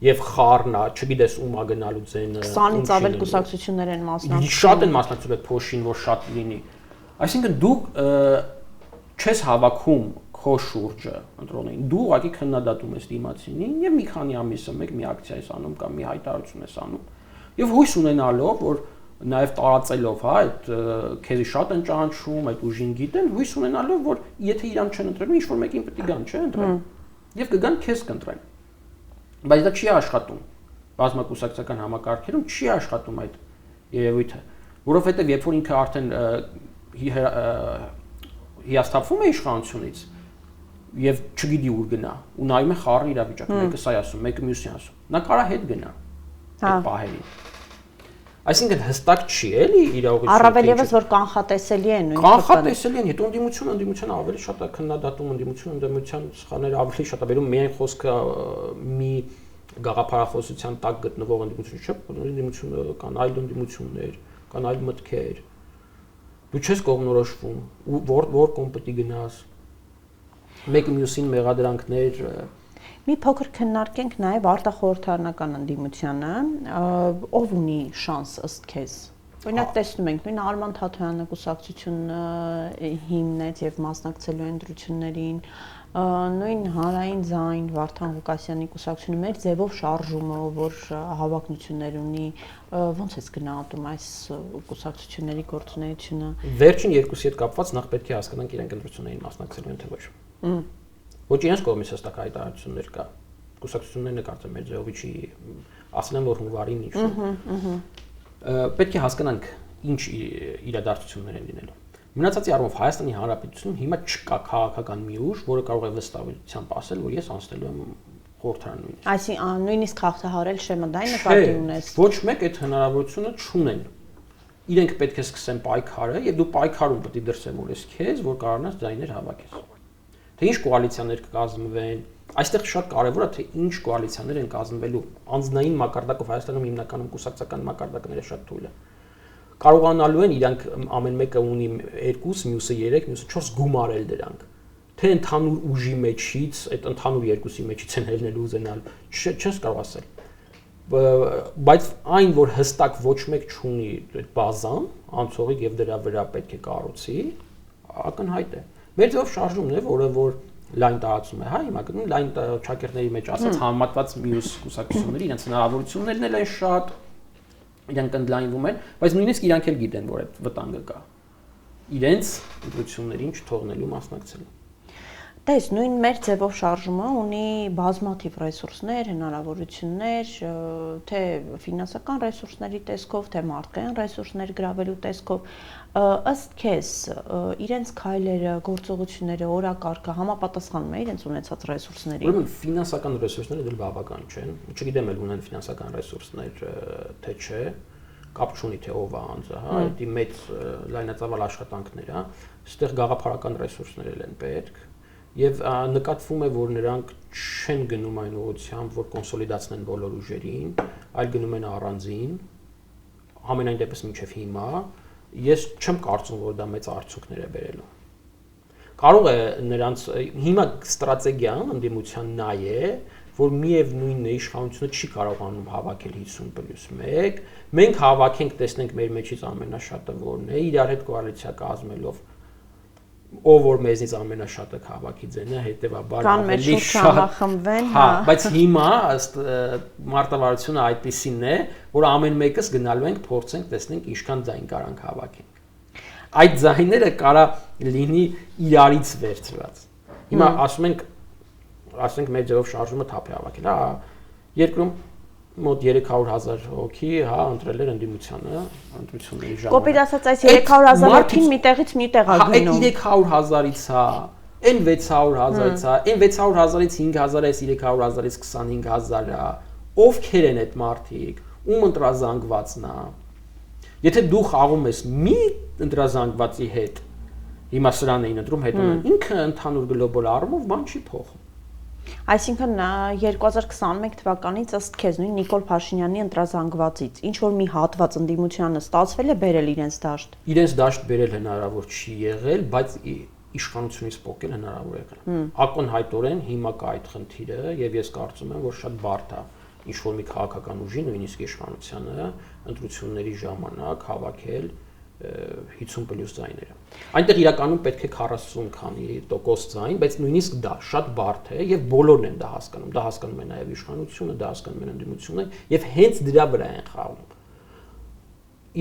Եվ խառն է, չգիտես ում է գնալու ձենը։ 20-ից ավել կուսակցություններ են մասնակցում։ Շատ են մասնակցում այդ փոշին, որ շատ լինի։ Այսինքն դու չես հավաքում քո շուրջը ընտրողներին, դու ուղղակի քննադատում ես դիմացինին եւ մի քանի ամիսը մեկ մի ակցիա ես անում կամ մի հայտարարություն ես անում եւ հույս ունենալով, որ նաեւ տարածելով, հա, այդ քեզի շատ են ճանաչում, այդ ուժին գիտեն, հույս ունենալով, որ եթե իրան չեն ընտրելու, ինչ որ մեկին պետք է գան, չէ՞, ընտրեն։ Եվ կգան քեզ կընտրեն։ Բայց դա չի աշխատում։ Բազմակուսակցական համակարգերում չի աշխատում այդ երևույթը, որովհետեւ երբ որ ինքը արդեն հիասթափվում է իշխանությունից եւ չգիտի ուր գնա ու նայում է խառը իրավիճակ, մեկը սա ասում, մեկը մյուսին ասում, նա կարա հետ գնա այդ պահերին։ Այսինքն հստակ չի էլի իրողությունը։ Առավել եւս որ կանխատեսելի է նույնիսկ։ Կանխատեսելի են, հետո ընդդիմությունը ավելի շատ է քննադատում, ընդդիմության սխալները ավելի շատ է բերում, միայն խոսքը մի գաղափարախոսության տակ գտնվող ընդդիմություն չէ, ընդդիմությունը կան այլ ընդդիմություններ, կան այլ մտքեր։ Դու չես կողմնորոշվում, որ կողմ պետք է գնաս։ Մեկը մյուսին մեղադրանքներ։ Մի փոքր քննարկենք նաև արտախորհրդարանական ընդդիմությանը, ով ունի շանս ըստ քեզ։ Օրինակ տեսնում ենք, նույն Արման Թաթոյանը կուսակցությունը հիմնեց եւ մասնակցելու ընտրություններին, նույն Հանրային ձայն Վարդան Ղուկասյանի կուսակցությունը մեր ձևով շարժումը, որ հավակնություններ ունի, ո՞նց է գնահատում այս կուսակցությունների գործունեությունը։ Վերջին երկուսի հետ կապված նախ պետք է հասկանանք իրենք ընտրություններին մասնակցելու են թե ոչ։ Ոչ իրենց կողմից հստակ հայտարարություններ կա։ Կուսակցություններն կարծեմ մեր ձևովի չի ասել են, որ հունվարին ինչ։ Պետք է հասկանանք ինչ իրադարձություններ են լինելու։ Մնացածի առումով Հայաստանի Հանրապետությունում հիմա չկա քաղաքական մի ուժ, որը կարող է վստահությամբ ասել, որ ես անցնելու եմ խորհրդարան նույնիսկ։ Այսինքն նույնիսկ հաղթահարել Շեմադային նկատի ունես։ Ոչ մեկ այդ հնարավորությունը չունեն։ Իրենք պետք է սկսեն պայքարը, եւ դու պայքարում պետք է դրսևորես քեզ, որ կարողանաս ձայներ հավաքես։ Թե ինչ կոալիցիաներ կկազմվեն, այստեղ շատ կարևոր է թե ինչ կոալիցիաներ են կազմվելու։ Անձնային մակարդակով Հայաստանում հիմնականում կուսակցական մակարդակները շատ թույլ են։ Կարողանալու են իրանք ամեն մեկը ունի 2, մյուսը 3, մյուսը 4 գումարել դրանք։ Թե ընդհանուր ուժի մեջից, այդ ընդհանուր երկուսի մեջից են ելնելու ուզենալ, չես կարող ասել։ Բայց այն, որ հստակ ոչ մեկ չունի այդ բազան, անցողիկ եւ դրա վրա պետք է կառուցի, ակնհայտ է։ Մեր ձեւով շարժումն է, որը որ լայն տարածում է, հա, հիմա գնում լայն ճակերտների մեջ ասած համեմատված մյուս կուսակցությունների իրենց հնարավորություններն էլ են շատ, իրանք ընդլայնվում են, բայց նույնիսկ իրանք էլ գիտեն, որ այդ վտանգը կա։ Իրենց ընտրություններին չթողնելու մասնակցելու։ Տես, նույն մեր ձևով շարժումը ունի բազմաթիվ ռեսուրսներ, հնարավորություններ, թե ֆինանսական ռեսուրսների տեսքով, թե մարդկային ռեսուրսներ գրավելու տեսքով, ըստ քեզ իրենց քայլերը, գործողությունները, օրակարգը համապատասխանում է իրենց ունեցած ռեսուրսներին։ Ուրեմն ֆինանսական ռեսուրսները դեռ բավական չեն։ Չգիտեմ էլ ունեն ֆինանսական ռեսուրսներ, թե չէ, կապ չունի թե ով է անձը, հա, դա մեծ լայնածավալ աշխատանքներ է, այստեղ գաղափարական ռեսուրսներ են պետք։ Եվ նկատվում է, որ նրանք չեն գնում այն ուղղությամբ, որ կոնսոլիդացնեն բոլոր ուժերին, այլ գնում են առանձին, ամենայն դեպս մինչև հիմա, ես չեմ կարծում, որ դա մեծ արդյունքներ է բերելու։ Կարող է նրանց հիմա ստրատեգիան ընդդիմության նա է, որ միևնույնն է իշխանությունը չի կարողանում հավաքել 50+1, մենք հավաքենք, տեսնենք մեր մեջից ամենաշատը որն է, իրար հետ կոալիցիա կազմելով ով որ մեզնից ամենաշատը քաղաքի ձենը, հետեւաբար ավելի շատ համախմբվեն, հա, բայց հիմա ըստ մարտավարությունը այդպեսին է, որ ամեն մեկս գնալու ենք փորձենք տեսնենք ինչքան ձայն կարանք հավաքենք։ Այդ ձայները կարա լինի իրարից վերցված։ Հիմա ասենք մեր ձևով շարժումը թափ է հավաքել, հա, երկրում մոտ 300,000 հոգի, հա, ընտրել էր ընդդիմությանը, ընտրությունների ժամանակ։ Կոպիտ ասած, այս 300,000 հոգին միտեղից միտեղ է գնում։ Այդ 300,000-ից հա, այն 600,000-ից հա, այն 600,000-ից 5,000, այս 300,000-ից 25,000 հա, ովքեր են այդ մարդիկ, ում ընտրազանգվածն է։ Եթե դու խաղում ես մի ընտրազանգվածի հետ, հիմա սրան էին ընտրում, հետո ինքը ընդհանուր գլոբալ առումով բան չի փոխում։ Այսինքն 2021 թվականից ըստ քեզ նույն Նիկոլ Փաշինյանի ընտրազանգվածից ինչ որ մի հատված ընդդիմությանը ստացվել է բերել իրենց դաշտ։ Իրենց դաշտ բերել հնարավոր չի եղել, բայց իշխանությունից փոխել հնարավոր է եղել։ Ակնհայտորեն հիմա կա այդ խնդիրը եւ ես կարծում եմ, որ շատ բարդ է ինչ որ մի քաղաքական ուժի, նույնիսկ իշխանությանը ընտրությունների ժամանակ հավաքել 50+ ձայները։ Այնտեղ իրականում պետք է 40 քանի տոկոս ձայն, բայց նույնիսկ դա շատ բարդ է եւ բոլորն են դա հասկանում։ Դա հասկանում է նաեւ իշխանությունը, դա հասկանում են ընդդիմությունը եւ հենց դրա վրա են խաղում։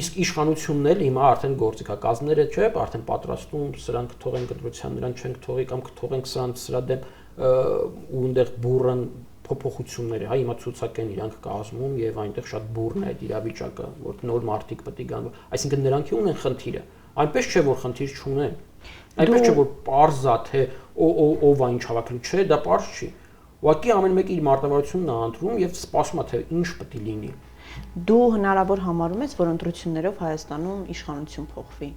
Իսկ իշխանությունն էլ հիմա արդեն գործիքակազմները չէ, արդեն պատրաստում սրանք կթողենք ընտրության, նրան չենք թողի կամ կթողենք սրանց սրա դեմ ու այնտեղ բուրըն փոփոխությունները, հա, հիմա ցուցակ են իրանք կազմում եւ այնտեղ շատ բուրն է այդ իրավիճակը, որ նոր մարդիկ պետք է գան, այսինքն նրանք ունեն խնդիրը, այնպես չէ որ խնդիր չունեն, այնպես չէ որ պարզա թե ով է ինչ հավաքելու, չէ, դա պարզ չի, ուղղակի ամեն մեկը իր մարտավարությունն է ընտրում եւ սպասում է թե ինչ պետք է լինի։ Դու հնարավոր համարում ես, որ ընտրություններով Հայաստանում իշխանություն փոխվի։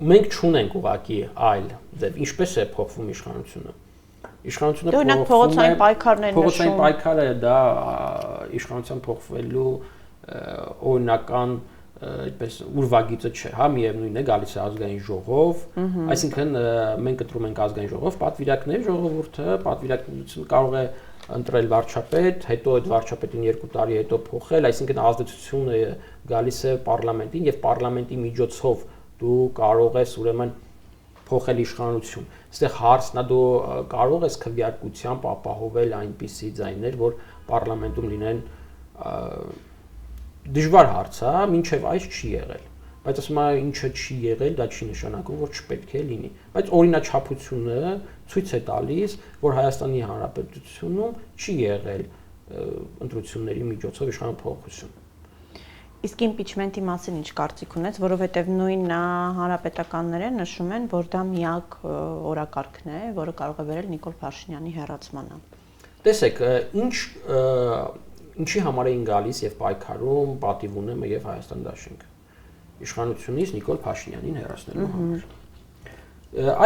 Մենք չունենք ուղղակի այլ ձև, ինչպես է փոխվում իշխանությունը։ Իշխանությունը փոխվում է փողոցային պայքարներ նշում։ Փողոցային պայքարը դա իշխանության փոխվելու օրինական այդպես ուրվագիծը չէ, հա, միևնույնն է, գալիս է ազգային ժողով, այսինքն մենք ընտրում ենք ազգային ժողով, պատվիրակներ ժողովուրդը, պատվիրակությունը կարող է ընտրել վարչապետ, հետո այդ վարչապետին 2 տարի հետո փոխել, այսինքն ազդեցությունը գալիս է պարլամենտին եւ պարլամենտի միջոցով դու կարող ես ուրեմն փոխել իշխանություն։ Այստեղ հարցն է դու կարող ես քվեարկությամբ ապահովել այնպիսի ձայներ, որ պարլամենտում լինեն դժվար հարց է, մինչև այս չի եղել։ Բայց ասում եմ, ինչը չի եղել, դա չի նշանակում, որ չպետք է լինի։ Բայց օրինաչափությունը ցույց է տալիս, որ Հայաստանի Հանրապետությունում չի եղել ընտրությունների միջոցով իշխանափոխություն։ Իսկ իմպիչմենտի մասին ինչ կարծիք ունես, որովհետև նույն հանրապետականները նշում են, որ դա միակ օրակարգն է, որը կարող է վերել Նիկոլ Փաշինյանի հեռացմանը։ Տեսեք, ինչի համար էին գալիս եւ պայքարում պատիվ ունեմը եւ Հայաստան դաշինքը։ Իշխանությունից Նիկոլ Փաշինյանին հեռացնելու համար։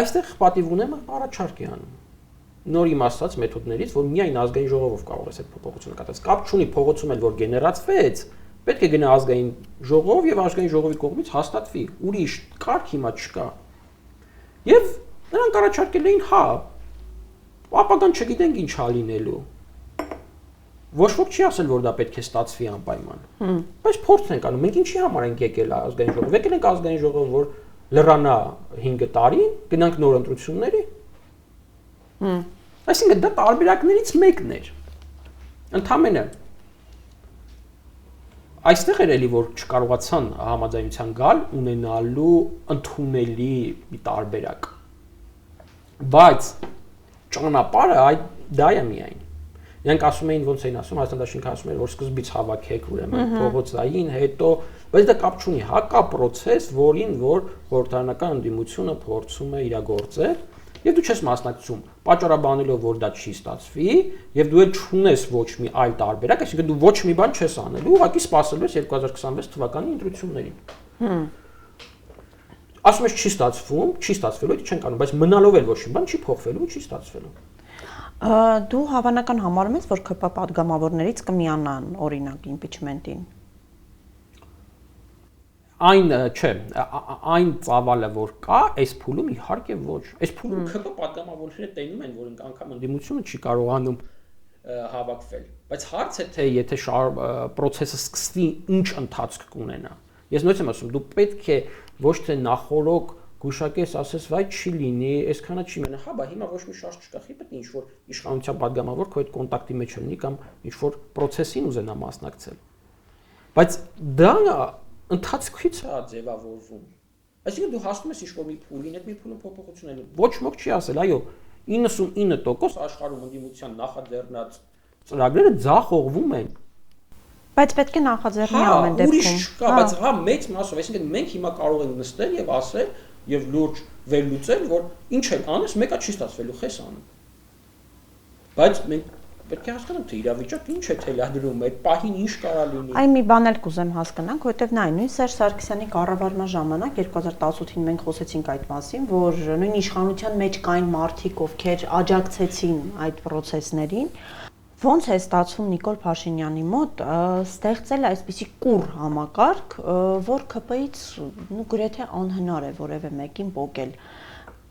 Այստեղ պատիվ ունեմը առաջարկ է անում։ Նոր իմաստած մեթոդներից, որ միայն ազգային ժողովով կարող է այդ փոփոխությունը կատարել։ Կապ չունի փողոցում էլ որ գեներացվեց, պետք է գնա ազգային ժողով եւ ազգային ժողովի կողմից հաստատվի։ Ուրիշ կարգ հիմա չկա։ Եվ նրանք առաջարկել էին, հա, ապագան չգիտենք ինչ է լինելու։ Ոչ ոք չի ասել, որ դա պետք է ստացվի անպայման։ Բայց փորձ ենք անում։ Մենք ինչի համար ենք եկել ազգային ժողով։ Եկել ենք ազգային ժողով, որ լրանա 5 տարի, գնանք նոր ընտրությունների։ Այսինքն դա տարբերակներից մեկն էր։ Ընդհանրապես այստեղ էր էլի որ չկարողացան համաձայնության գալ ունենալու ընդունելի մի տարբերակ։ Բայց ճանապարհը դա է միայն։ Նրանք ասում էին ոնց էին ասում, Հայաստան դաշինքը ասում էր որ սկզբից հավաքեք ուրեմն փողոցային, հետո, բայց դա կապ չունի, հա կա process, որին որ խորհրդարանական ընդդիմությունը փորձում է իրագործել, եւ դու չես մասնակցում, պատճառաբանելով որ դա չի ստացվի, եւ դու էլ չունես ոչ մի այլ տարբերակ, այսինքն դու ոչ մի բան չես անելու, ուղղակի սպասելու ես 2026 թվականի ընտրություններին։ Ասում ես չի ստացվում, չի ստացվելու, դա չեն անում, բայց մնալով էլ ոչ մի բան չի փոխվելու, չի ստացվելու։ Դու հավանական համարում ես, որ ԿՊ падգամավորներից կմիանան օրինակ իմպիչմենտին։ Այն չէ, այն ծավալը որ կա, այս փուլում իհարկե ոչ։ Այս փուլում ԿՊ падգամավորները տենում են, որ անգամ ընդդիմությունը չի կարողանում հավաքվել։ Բայց հարցը թե եթե process-ը սկսվի, ինչ ընթացք կունենա։ Ես նույնիսկ եմ ասում, դու պետք է ոչ թե նախորոք գուշակես, ասես, վայ չի լինի, այսքանը չի մնա։ Հա, բա հիմա ոչ մի շարժ չկա, պետք է ինչ-որ իշխանության падգամավոր քո հետ կոնտակտի մեջ լինի կամ ինչ-որ process-ին ուզենա մասնակցել։ Բայց դա ընթացքից է ձևավորվում։ Այսինքն դու հասնում ես ինչ-որ մի փուլին, այդ մի փուլում փոփոխություն է։ Ոչ ոք չի ասել, այո, 99% աշխարհում ընդդիմության նախաձեռնած ծրագրերը ձախողվում են։ Բայց պետք է նախաձեռնի ամեն դեպքում։ Ուրիշ չկա, բայց հա մեծ մասով, այսինքն մենք հիմա կարող ենք նստել եւ ասել եւ լուրջ վերլուծել, որ ինչ էլ անես, մեկը չի ստացվելու, խես անում։ Բայց մենք պետք է հասկանանք, թե իրավիճակը ինչ է թելադրում, այդ պահին ինչ կարա լինի։ Այ մի բան էլ կուզեմ հասկանանք, որովհետև նույն Սերժ Սարգսյանի կառավարման ժամանակ 2018-ին մենք խոսեցինք այդ մասին, որ նույն իշխանության մեջ կային մարդիկ, ովքեր աջակցեցին այդ process-ներին։ Ոնց է ստացվում Նիկոլ Փաշինյանի մոտ ստեղծել այսպիսի կուռ համակարգ, որ ԿՊ-ից գրեթե անհնար է որևէ մեկին պոկել։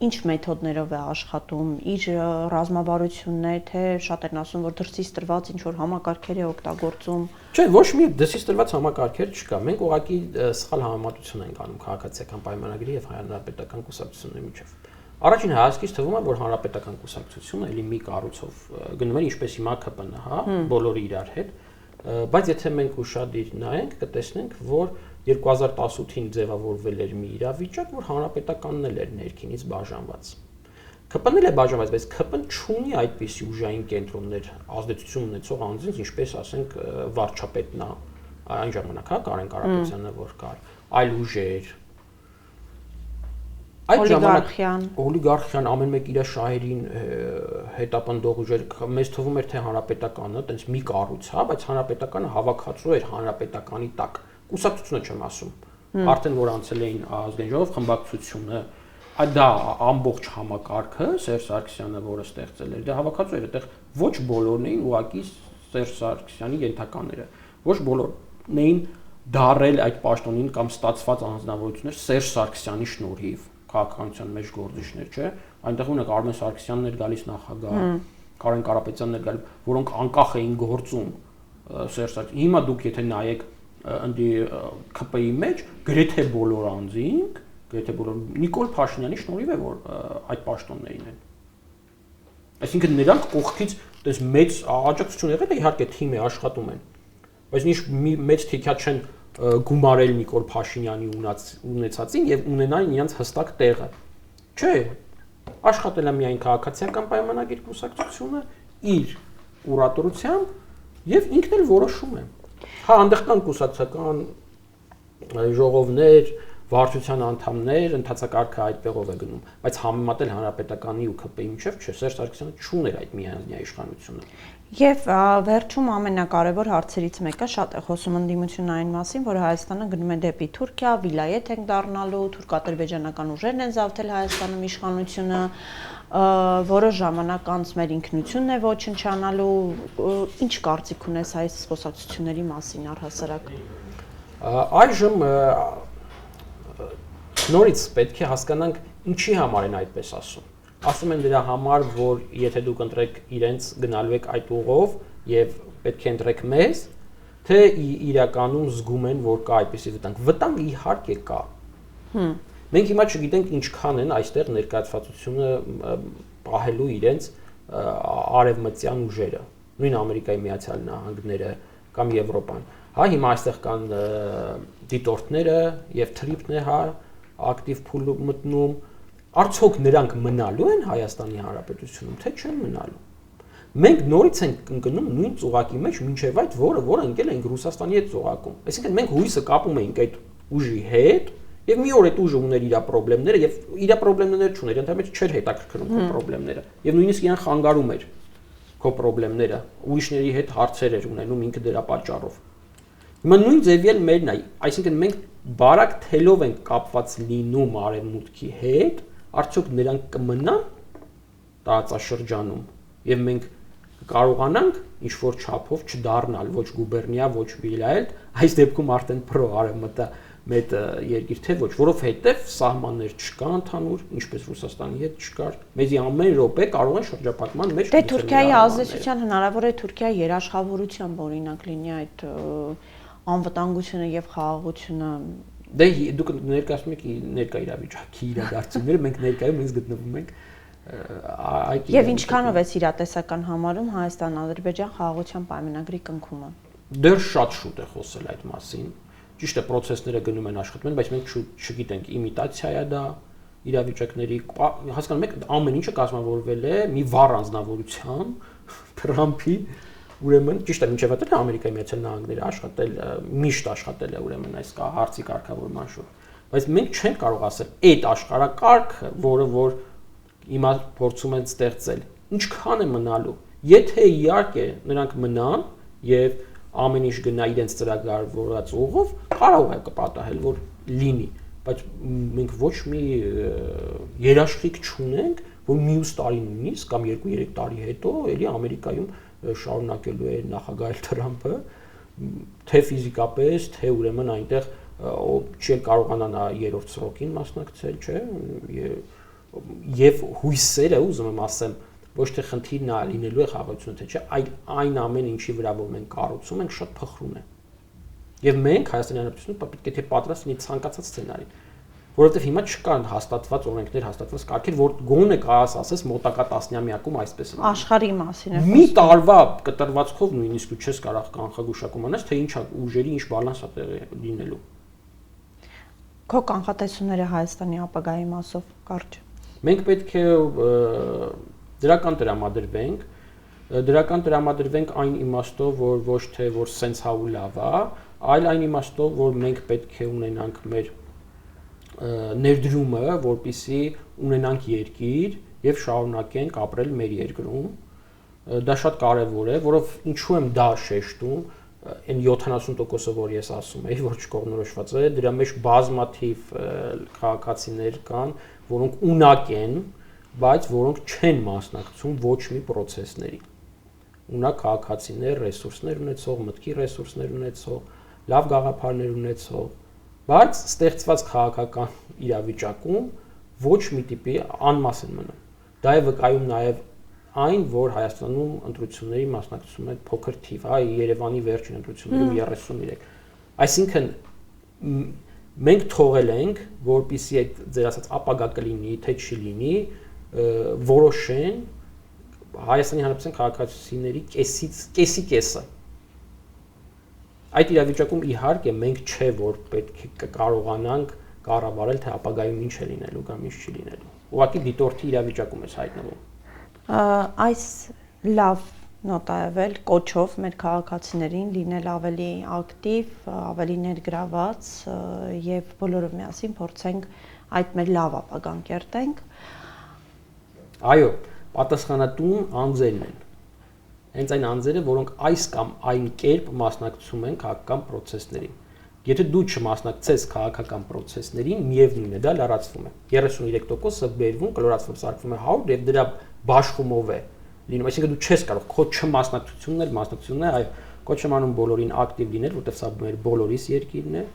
Ինչ մեթոդներով է աշխատում, իր ռազմավարությունն է, թե շատ են ասում, որ դրսից տրված ինչ-որ համակարգեր է օգտագործում։ Չէ, ոչ մի դրսից տրված համակարգեր չկա։ Մենք ուղղակի սխալ համեմատություն ենք անում քաղաքացիական պայմանագրի եւ հանրապետական կուսակցությունների միջեւ։ Առաջին հայացքից թվում է, որ հանրապետական կուսակցությունը էլի մի կառույցով գնում է ինչպես հիմա ԿՊՆ, հա, բոլորը իրար հետ, բայց եթե մենք ուշադիր նայենք, կտեսնենք, որ 2018-ին ձևավորվել էր մի իրավիճակ, որ հանրապետականն էլ էր ներքինից բաժանված։ ԿՊՆ-ն էլ է բաժանված, բայց ԿՊՆ չունի այդպիսի ուժային կենտրոններ, ազդեցություն ունեցող անձինք, ինչպես ասենք վարչապետն է այն ժամանակ, հա, Կարեն Կարապետյանը որ կար, այլ ուժեր։ Այդ ժամանակ օլիգարխիան ամեն մեկ իր շահերին հետապնդող ուժեր, մեզ թվում էր թե հանրապետականը տենց մի կառույց, հա, բայց հանրապետականը հավաքածու էր հանրապետականի տակ։ Կուսակցությունը չեմ ասում, արդեն որ անցել էին ազգային ժողով խմբակցությունը, այդ դա ամբողջ համակարգը Սերժ Սարգսյանը, որը ստեղծել էր, դա հավաքածու էր, այդտեղ ոչ բոլորն էին ուղղակի Սերժ Սարգսյանի ենթակաները, ոչ բոլորն էին դարել այդ պաշտոնին կամ ստացված անձնավորություններ Սերժ Սարգսյանի շնորհիվ քաղաքականության մեջ գործիչներ, չէ՞, այնտեղ ունեք Արմեն Սարգսյանն էր գալիս նախագահ, Կարեն Կարապետյանն էր գալիս, որոնք անկախ էին գործում Սերժ Սարգսյանի։ Հիմա դուք եթե նայեք ընդի ԿՊ-ի մեջ գրեթե բոլոր անձինք, գրեթե բոլոր Նիկոլ Փաշինյանի շնորհիվ է որ այդ պաշտոններին են։ Այսինքն նրանք կողքից այդպես մեծ աջակցություն եղել է, իհարկե թիմի աշխատում են, բայց ինչ մեծ թիքա չեն գումարել Նիկոլ Փաշինյանի ունեցածին եւ ունենային իրենց հստակ տեղը։ Չէ, աշխատել է միայն քաղաքացիական պայմանագիր կուսակցությունը իր ուրատորությամբ եւ ինքն էլ որոշում է։ Հա, այնտեղ կան կուսակցական ժողովներ, վարչության անդամներ, ընդհանրակարգը այդտեղով է գնում, բայց համեմատել հանրապետականի ու ԿՊ-ի միջև չէ, Սերժ Սարգսյանը չուներ այդ միայնյա իշխանությունը։ Եվ վերջում ամենակարևոր հարցերից մեկը շատ է խոսում ընդդիմությունը այն մասին, որ Հայաստանը գնում է դեպի Թուրքիա, վիլայեթ ենք դառնալու, թուրք-ադրբեջանական ուժերն են զավթել Հայաստանում իշխանությունը, որոշ ժամանակ անց մեր ինքնությունն է ոչնչանալու, ինչ կարծիք ունես այս խոսակցությունների մասին առհասարակ։ Այժմ նորից պետք է հասկանանք ինչի համար են այդպես ասում։ Ասում են դրա համար, որ եթե դուք ընտրեք իրենց գնալու եք այդ ուղով եւ պետք է ընտրեք մեզ, թե իրականում զգում են, որ կա այդպիսի վտանգ։ Վտանգ իհարկե կա։ Մենք հիմա չգիտենք ինչքան են այստեղ ներկայացվածությունը պահելու իրենց արևմտյան ուժերը, նույն Ամերիկայի Միացյալ Նահանգները կամ Եվրոպան։ Հա, հիմա այստեղ կան դիտորդները եւ թրիփն է, հա, ակտիվ փուլ մտնում։ Արդյոք նրանք մնալու են Հայաստանի Հանրապետությունում, թե չեն մնալու։ Մենք նորից ենք ընկնում նույն ծուղակի մեջ, մինչև այդ որը ընկել ենք Ռուսաստանի հետ ծուղակում։ Այսինքն մենք հույսը կապում էինք այդ ուժի հետ, եւ մի օր այդ ուժը ուներ իր խնդիրները եւ իր խնդիրները չուներ, ընդհանրապես չէր հետաքրքրում քո խնդիրները։ Եվ նույնիսկ իրան խանգարում էր քո խնդիրները, ուրիշների հետ հարցեր էր ունենում ինքը դրա պատճառով։ Հիմա նույն ձևի էլ մերն է, այսինքն մենք բարակ թելով ենք կապված լինում արևմուտքի հետ, արդյոք նրանք կմնան տարածաշրջանում եւ մենք կարողանանք ինչ որ չափով չդառնալ ոչ գուբերնիա, ոչ վիլայեթ, այս դեպքում արդեն պրո արևմտա մեծ երկիր թե ոչ, որովհետև սահմաններ չկան ընդհանուր, ինչպես Ռուսաստանի հետ չկար։ Մեզի ամեն րոպե կարող են շրջափակման մեջ Դե Թուրքիայի ազդեցության հնարավոր է Թուրքիայի երաշխավորությամբ օրինակ լինի այդ անվտանգությունը եւ խաղաղությունը։ Դե դուք ներկայացնում եք ներկա իրավիճակի իրադարձությունները, մենք ներկայում ինձ գտնվում ենք այդ Եվ ինչքանով է իրատեսական համարում Հայաստան-Ադրբեջան խաղաղության պայմանագրի կնքումը։ Դեռ շատ շուտ է խոսել այդ մասին։ Ճիշտ է, process-ները գնում են աշխատում են, բայց մենք չգիտենք իմիտացիա է դա իրավիճակների, հասկանում եք, ամեն ինչը կազմավորվել է մի վառ անձնավորությամբ Թրամփի, ուրեմն ճիշտ է, մինչև այդ Ամերիկայի Միացյալ Նահանգները աշխատել, միշտ աշխատել է ուրեմն այս հարցի կարգավորման շուրջ, բայց մենք չենք կարող ասել այդ աշխարհակարգը, որը որ հիմա փորձում են ստեղծել, ինչքան է մնալու, եթե իհարկե նրանք մնան եւ ամեն ինչ գնա իրենց ծրագրավորած ուղով, կարող է կպատահել, որ լինի, բայց մենք ոչ մի երաշխիք չունենք, որ մյուս տարի նույնիսկ կամ 2-3 տարի հետո էլի Ամերիկայում շարունակելու է նախագահ Թրամփը, թե ֆիզիկապես, թե ուրեմն այնտեղ չի կարողանա նա երրորդ սրոկին մասնակցել, չէ, եւ հույսերը, ուզում եմ ասեմ, ոչ թե խնդիրն է լինելու է խաղաղությունը, թե չէ, այն ամեն ինչի վրա որ մենք կառուցում ենք, շատ փխրուն է։ Եվ մենք Հայաստանի Հանրապետությունը պետք է թե պատրաստ լինի ցանկացած սցենարին, որովհետև հիմա չկան հաստատված օրենքներ, հաստատված կարգեր, որ գոնե ասես մոտակա տասնամյակում այսպես է։ Աշխարհի մասին է։ Մի տարվա կտրվածքով նույնիսկ ու չես կարող կանխագուշակում անես, թե ինչ ուժերի ինչ բալանս է տեղի լինելու։ Քո կանխատեսումները Հայաստանի ապագայի մասով կարճ։ Մենք պետք է դրական տրամադրվենք այն իմաստով, որ ոչ թե որ սենց հա ու լավ է, այլ այն իմաստով, որ մենք պետք է ունենանք մեր ներդրումը, որպեսզի ունենանք երկիր եւ շարունակենք ապրել մեր երկրում։ Դա շատ կարեւոր է, որով ինչու եմ դա շեշտում, այն 70%-ը, որ ես ասում եի, որ չկողմնորոշված է, դրա մեջ բազմաթիվ քաղաքացիներ կան, որոնք ունակ են, բայց որոնք չեն մասնակցում ոչ մի process-ների։ Ունակ քաղաքացիներ, ռեսուրսներ ունեցող, մտքի ռեսուրսներ ունեցող, լավ գաղափարներ ունեցող, բայց ստեղծված քաղաքական իրավիճակում ոչ մի տիպի անմաս են մնում։ Դա է վկայում նաև այն, որ Հայաստանում ընտրությունների մասնակցում է փոքր թիվ, Երևանի վերջին ընտրություններում 33։ Այսինքն մենք թողել ենք, որպեսզի այդ ձեր ասած ապագա կլինի, թե չի լինի, որոշեն Հայաստանի Հանրապետության քաղաքացիների կեսի կեսը։ Այդ իրավիճակում իհարկե մենք չէ որ պետք է կարողանանք կառավարել թե ապագայում ինչ է լինելու կամ ինչ չի լինելու։ Ուղղակի դիտորդի իրավիճակում է հայտնվում։ Այս լավ նոտա ևել կոչով մեր քաղաքացիներին լինել ավելի ակտիվ, ավելի ներգրաված եւ բոլորով միասին փորձենք այդ մեր լավ ապագան կերտենք։ Այո, պատասխանատուն անձերն են։ Հենց այն անձերը, որոնք այս կամ այն կերպ մասնակցում են քաղաքական process-ներին։ Եթե դու չմասնակցես քաղաքական process-ներին, միևնույն է, դա լրացվում է։ 33%-ը բերվում, կլորացվում, սարքվում է 100 եւ դրա բաշխումով է լինում, այսինքն դու չես կարող քո չմասնակցությունն է, այո, կոչ եմ անում բոլորին ակտիվ լինել, որտեղ սա մեր բոլորիս երկիրն է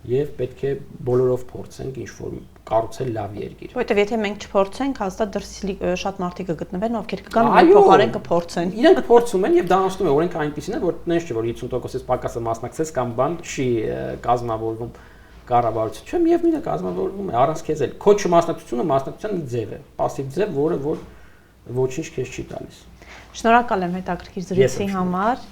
եւ պետք է բոլորով փորձենք ինչ-որ կառուցել լավ երկիր։ Որտեւ եթե մենք չփորձենք, հաստատ դրսի շատ մարդիկ կգտնվեն, ովքեր կգան ու փոխարեն կփորձեն։ Իրենք փորձում են եւ դա անցնում է, օրենքը այնպեսին է, որ նենց չէ, որ 50%-ից պակասը մասնակցես կամ բան չի կազմավորվում կառավարություն, չէ, միևնույն է կազմավորվում է, առանց քեզ էլ։ Քո չմասնակցությունը մասնակցության մի ձև է, пассив ձև, որը որ ոչինչ քեզ չի տալիս։ Շնորհակալ եմ հետաքրքիր զրույցի համար։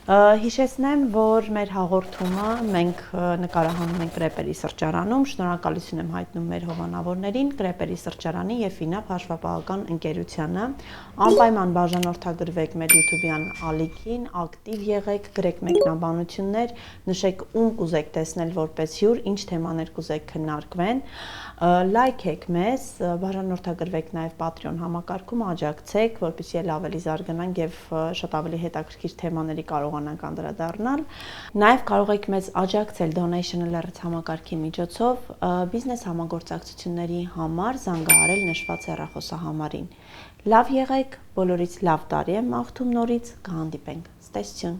Հիշեցնեմ, որ մեր հաղորդումը մենք նկարահանում ենք Կրեպերի սրճարանում, շնորհակալություն եմ հայտնում մեր հովանավորներին, Կրեպերի սրճարանի եւ Ֆինապ հաշվապահական ընկերությանը, անպայման բաժանորդագրվեք մեր YouTube-յան ալիքին, ակտիվ եղեք, գրեք մեկնաբանություններ, նշեք ում կուզեք տեսնել որպես հյուր, ինչ թեմաներ կուզեք քննարկվեն, լայքեք մեզ, բաժանորդագրվեք նաեւ Patreon համակարգում, աջակցեք, որպեսզի ել ավելի զարգանանք եւ շատ ավելի հետաքրքիր թեմաների կարողանանք անդրադառնալ։ Նաեւ կարող եք մեզ աջակցել Donation Alert համակարգի միջոցով բիզնես համագործակցությունների համար զանգահարել նշված հեռախոսահամարին։ Լավ եղեք, բոլորից լավ տարի եմ մաղթում նորից, կհանդիպենք։ Ստեսություն։